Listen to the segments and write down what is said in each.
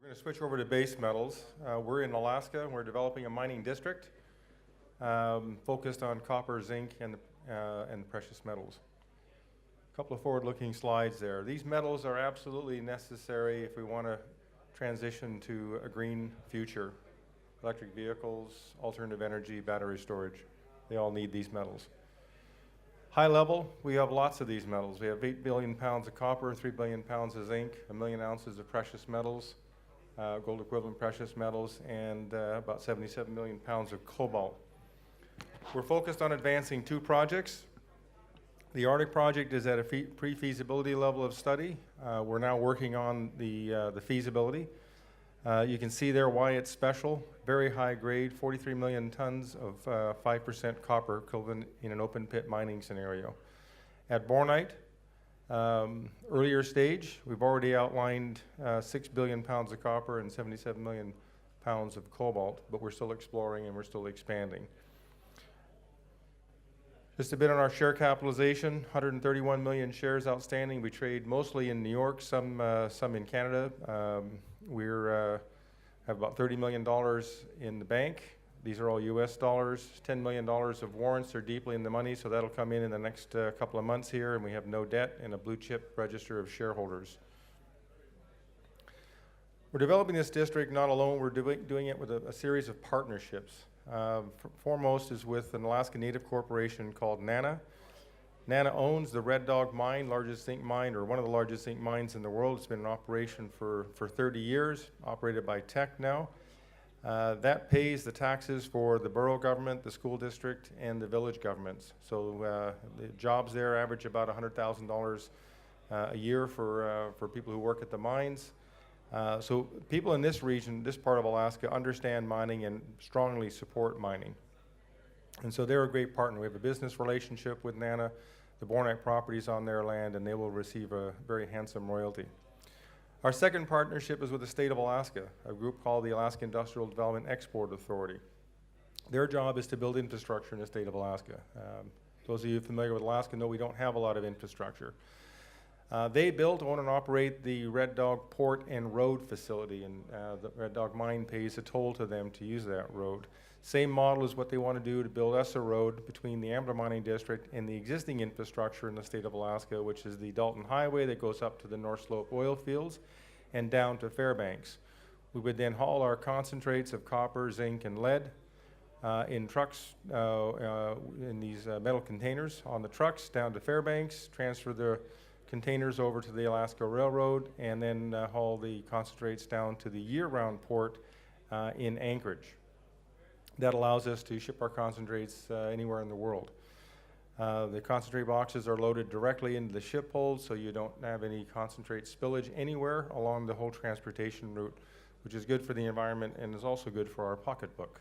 We're going to switch over to base metals. We're in Alaska. We're developing a mining district focused on copper, zinc, and precious metals. A couple of forward-looking slides there. These metals are absolutely necessary if we want to transition to a green future. Electric vehicles, alternative energy, battery storage, they all need these metals. High level, we have lots of these metals. We have 8 billion pounds of copper, 3 billion pounds of zinc, 1 million ounces of precious metals, gold equivalent precious metals, and about 77 million pounds of cobalt. We're focused on advancing 2 projects. The Arctic project is at a pre-feasibility level of study. We're now working on the feasibility. You can see there why it's special. Very high grade, 43 million tons of 5% copper equivalent in an open pit mining scenario. At Bornite, earlier stage, we've already outlined 6 billion pounds of copper and 77 million pounds of cobalt, but we're still exploring and we're still expanding. Just a bit on our share capitalization, 131 million shares outstanding. We trade mostly in New York, some in Canada. We have about $30 million in the bank. These are all US dollars. $10 million of warrants are deeply in the money, so that'll come in the next couple of months here, and we have no debt and a blue chip register of shareholders. We're developing this district not alone. We're doing it with a series of partnerships. Foremost is with an Alaska Native corporation called NANA. NANA owns the Red Dog mine, largest zinc mine, or one of the largest zinc mines in the world. It's been in operation for 30 years, operated by Teck now. That pays the taxes for the borough government, the school district, and the village governments. So the jobs there average about $100,000 a year for people who work at the mines. So people in this region, this part of Alaska, understand mining and strongly support mining. And so they're a great partner. We have a business relationship with NANA. The Bornite property is on their land, and they will receive a very handsome royalty. Our second partnership is with the state of Alaska, a group called the Alaska Industrial Development Export Authority. Their job is to build infrastructure in the state of Alaska. Those of you familiar with Alaska know we don't have a lot of infrastructure. They build, own, and operate the Red Dog Port and Road facility, and the Red Dog mine pays a toll to them to use that road. Same model as what they want to do to build us a road between the Ambler Mining District and the existing infrastructure in the state of Alaska, which is the Dalton Highway that goes up to the North Slope oil fields and down to Fairbanks. We would then haul our concentrates of copper, zinc, and lead in trucks, in these metal containers on the trucks down to Fairbanks, transfer the containers over to the Alaska Railroad, and then haul the concentrates down to the year-round port in Anchorage. That allows us to ship our concentrates anywhere in the world. The concentrate boxes are loaded directly into the ship hold, so you don't have any concentrate spillage anywhere along the whole transportation route, which is good for the environment and is also good for our pocketbook.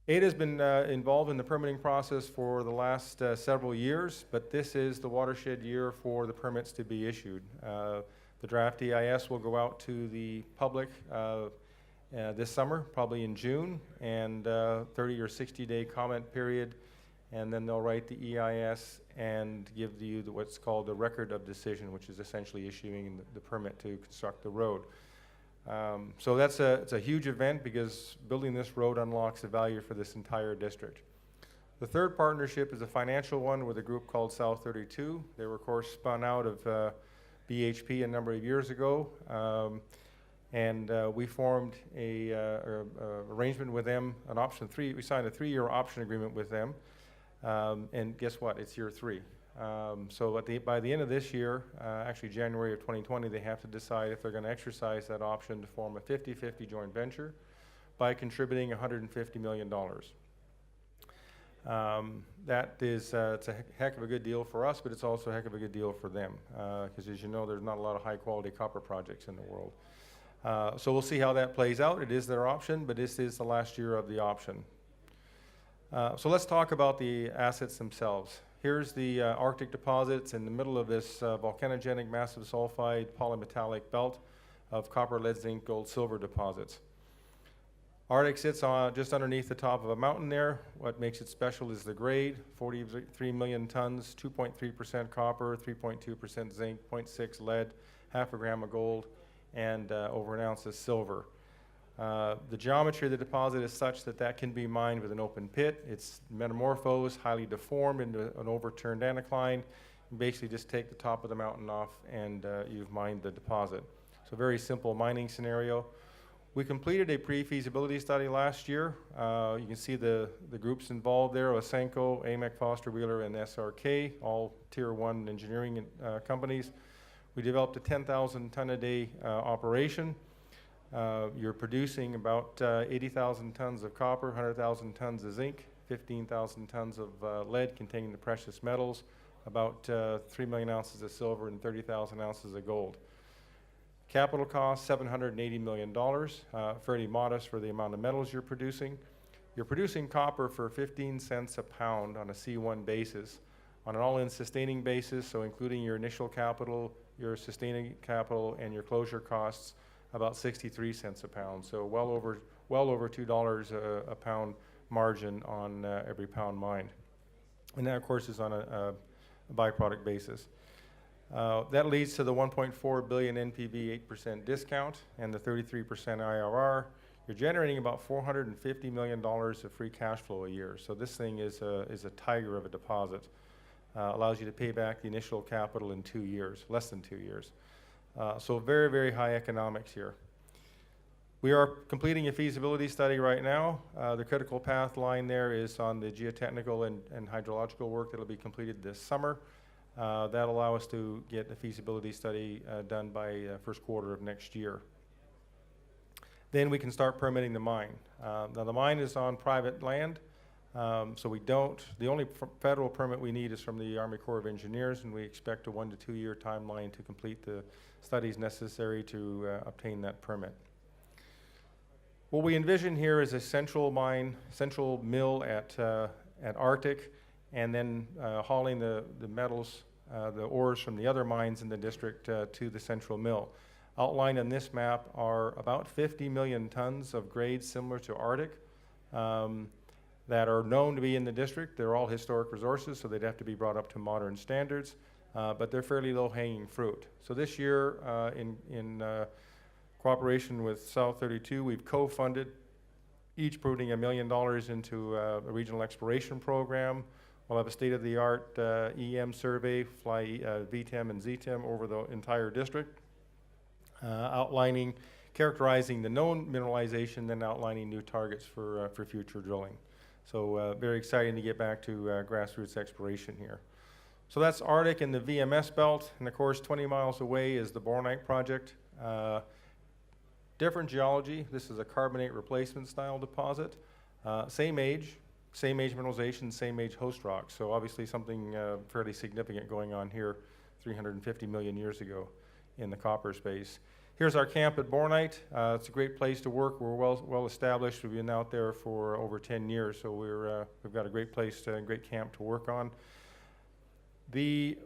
ADA has been involved in the permitting process for the last several years, but this is the watershed year for the permits to be issued. The draft EIS will go out to the public this summer, probably in June, and 30 or 60-day comment period, and then they'll write the EIS and give you what's called the record of decision, which is essentially issuing the permit to construct the road. So it's a huge event because building this road unlocks the value for this entire district. The third partnership is a financial one with a group called South 32. They were, of course, spun out of BHP a number of years ago. And we formed a arrangement with them, an option 3. We signed a 3-year option agreement with them, and guess what? It's year 3. So by the end of this year, actually January of 2020, they have to decide if they're going to exercise that option to form a 50-50 joint venture by contributing $150 million. That is it's a heck of a good deal for us, but it's also a heck of a good deal for them, because as you know, there's not a lot of high-quality copper projects in the world. So we'll see how that plays out. It is their option, but this is the last year of the option. So let's talk about the assets themselves. Here's the Arctic deposits in the middle of this volcanogenic massive sulfide polymetallic belt of copper, lead, zinc, gold, silver deposits. Arctic sits just underneath the top of a mountain there. What makes it special is the grade, 43 million tons, 2.3% copper, 3.2% zinc, 0.6 lead, half a gram of gold, and over an ounce of silver. The geometry of the deposit is such that that can be mined with an open pit. It's metamorphosed, highly deformed into an overturned anticline. You basically just take the top of the mountain off and you've mined the deposit. So very simple mining scenario. We completed a pre-feasibility study last year. You can see the groups involved there: Ausenco, AMEC, Foster Wheeler, and SRK, all Tier 1 engineering companies. We developed a 10,000 ton a day operation. You're producing about 80,000 tons of copper, 100,000 tons of zinc, 15,000 tons of lead containing the precious metals, about 3 million ounces of silver, and 30,000 ounces of gold. Capital cost, $780 million, fairly modest for the amount of metals you're producing. You're producing copper for 15 cents a pound on a C1 basis. On an all-in sustaining basis, so including your initial capital, your sustaining capital, and your closure costs, about 63 cents a pound. So well over $2 a pound margin on every pound mined. And that, of course, is on a byproduct basis. That leads to the 1.4 billion NPV 8% discount and the 33% IRR. You're generating about $450 million of free cash flow a year. So this thing is a tiger of a deposit. Allows you to pay back the initial capital in 2 years, less than 2 years. So very, very high economics here. We are completing a feasibility study right now. The critical path line there is on the geotechnical and hydrological work that will be completed this summer. That'll allow us to get the feasibility study done by first quarter of next year. Then we can start permitting the mine. Now the mine is on private land, so the only federal permit we need is from the Army Corps of Engineers, and we expect a 1 to 2 year timeline to complete the studies necessary to obtain that permit. What we envision here is a central mill at Arctic, and then hauling the metals, the ores from the other mines in the district to the central mill. Outlined on this map are about 50 million tons of grades similar to Arctic that are known to be in the district. They're all historic resources, so they'd have to be brought up to modern standards, but they're fairly low-hanging fruit. So this year, in cooperation with South 32, we've co-funded, each putting $1 million into a regional exploration program. We'll have a state-of-the-art EM survey, fly VTEM and ZTEM over the entire district, characterizing the known mineralization, then outlining new targets for future drilling. So very exciting to get back to grassroots exploration here. So that's Arctic and the VMS belt, and of course 20 miles away is the Bornite project. Different geology. This is a carbonate replacement style deposit. Same age mineralization, same age host rock. So obviously something fairly significant going on here 350 million years ago in the copper space. Here's our camp at Bornite. It's a great place to work. We're well established. We've been out there for over 10 years, so we've got a great place, great camp to work on. The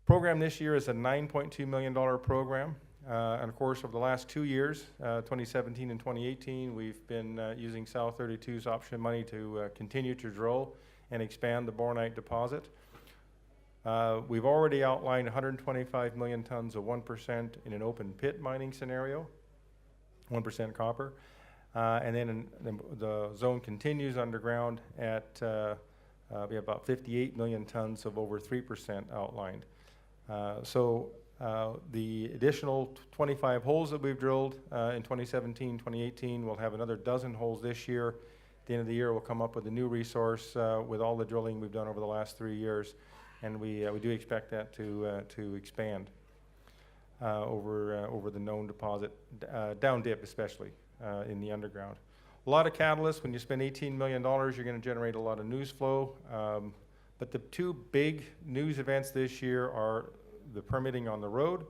program this year is a $9.2 million program. And of course, over the last 2 years, 2017 and 2018, we've been using South 32's option money to continue to drill and expand the Bornite deposit. We've already outlined 125 million tons of 1% in an open pit mining scenario, 1% copper. And then the zone continues underground at we have about 58 million tons of over 3% outlined. The additional 25 holes that we've drilled in 2017, 2018, we'll have another dozen holes this year. At the end of the year, we'll come up with a new resource with all the drilling we've done over the last 3 years, and we do expect that to expand over the known deposit, down dip especially in the underground. A lot of catalysts. When you spend $18 million, you're going to generate a lot of news flow. But the two big news events this year are the permitting on the road,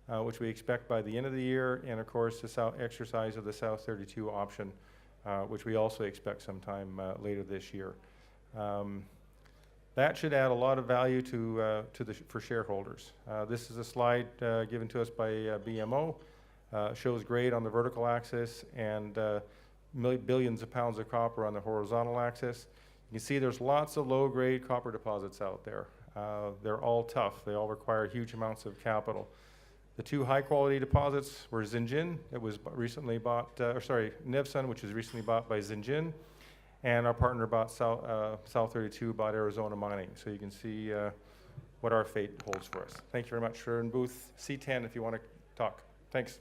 which we expect by the end of the year, and of course the exercise of the South 32 option, which we also expect sometime later this year. That should add a lot of value for shareholders. This is a slide given to us by BMO. Shows grade on the vertical axis and billions of pounds of copper on the horizontal axis. You can see there's lots of low-grade copper deposits out there. They're all tough. They all require huge amounts of capital. The two high-quality deposits were Zijin, that was recently bought, Nevsun, which was recently bought by Zijin, and our partner bought South 32 bought Arizona Mining. So you can see what our fate holds for us. Thank you very much. We're in booth C10 if you want to talk. Thanks.